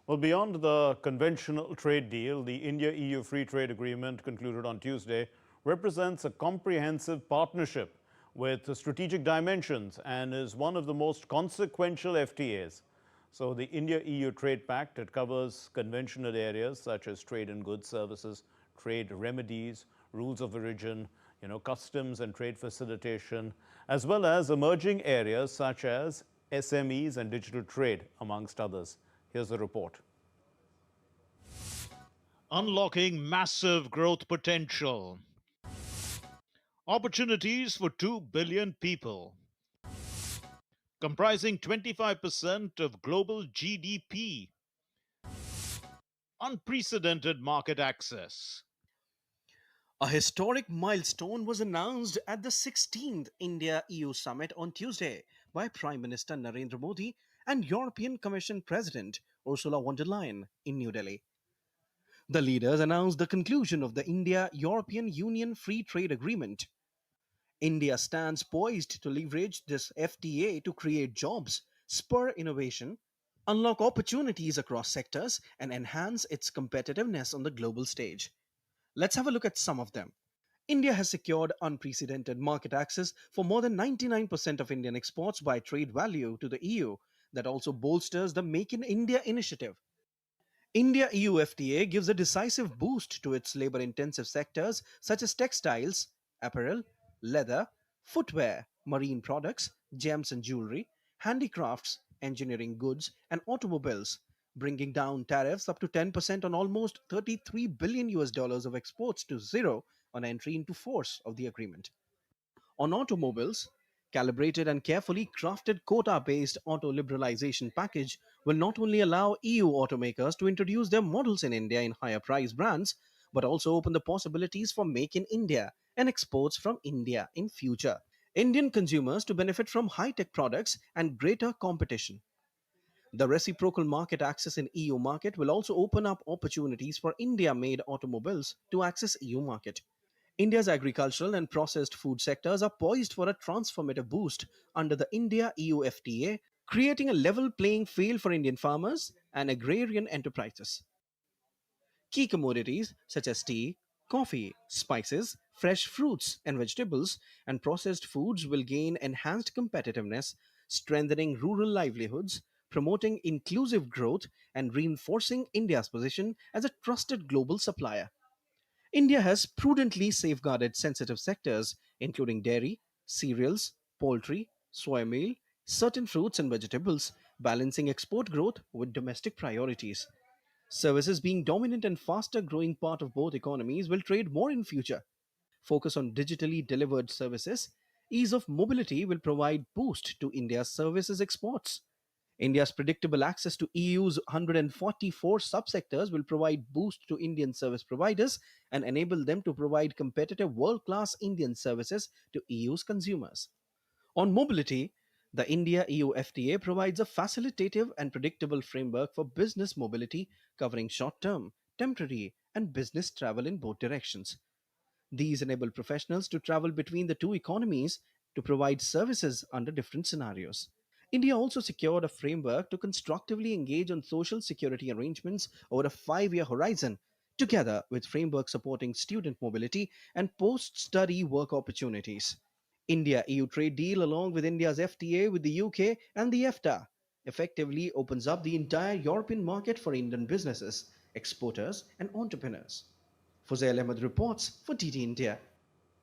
Well, beyond the conventional trade deal, the India-EU Free Trade Agreement concluded on Tuesday represents a comprehensive partnership with strategic dimensions and is one of the most consequential FTAs. So the India-EU Trade Pact, it covers conventional areas such as trade in goods, services, trade remedies, rules of origin, customs and trade facilitation, as well as emerging areas such as SMEs and digital trade, amongst others. Here's the report. Unlocking massive growth potential. Opportunities for 2 billion people. Comprising 25% of global GDP. Unprecedented market access. A historic milestone was announced at the 16th India EU Summit on Tuesday by Prime Minister Narendra Modi and European Commission President Ursula von der Leyen in New Delhi. The leaders announced the conclusion of the India European Union Free Trade Agreement. India stands poised to leverage this FTA to create jobs, spur innovation, unlock opportunities across sectors, and enhance its competitiveness on the global stage. Let's have a look at some of them. India has secured unprecedented market access for more than 99% of Indian exports by trade value to the EU. That also bolsters the Make in India initiative. India EU FTA gives a decisive boost to its labor intensive sectors such as textiles, apparel, leather, footwear, marine products, gems and jewelry, handicrafts, engineering goods, and automobiles, bringing down tariffs up to 10% on almost 33 billion US dollars of exports to zero on entry into force of the agreement. On automobiles, calibrated and carefully crafted quota-based auto liberalization package will not only allow EU automakers to introduce their models in India in higher price brands, but also open the possibilities for Make in India and exports from India in future. Indian consumers to benefit from high-tech products and greater competition. The reciprocal market access in EU market will also open up opportunities for India-made automobiles to access EU market. India's agricultural and processed food sectors are poised for a transformative boost under the India EU FTA, creating a level playing field for Indian farmers and agrarian enterprises. Key commodities such as tea, coffee, spices, fresh fruits and vegetables, and processed foods will gain enhanced competitiveness, strengthening rural livelihoods, promoting inclusive growth, and reinforcing India's position as a trusted global supplier. India has prudently safeguarded sensitive sectors, including dairy, cereals, poultry, soy meal, certain fruits and vegetables, balancing export growth with domestic priorities. Services being dominant and faster growing part of both economies will trade more in future. Focus on digitally delivered services, ease of mobility will provide boost to India's services exports. India's predictable access to EU's 144 subsectors will provide boost to Indian service providers and enable them to provide competitive world-class Indian services to EU's consumers. On mobility, the India EU FTA provides a facilitative and predictable framework for business mobility covering short term, temporary, and business travel in both directions. These enable professionals to travel between the two economies to provide services under different scenarios. India also secured a framework to constructively engage on social security arrangements over a 5-year horizon, together with framework supporting student mobility and post study work opportunities. India EU trade deal, along with India's FTA with the UK and the EFTA, effectively opens up the entire European market for Indian businesses, exporters, and entrepreneurs. Fuzail Ahmed reports for DD India.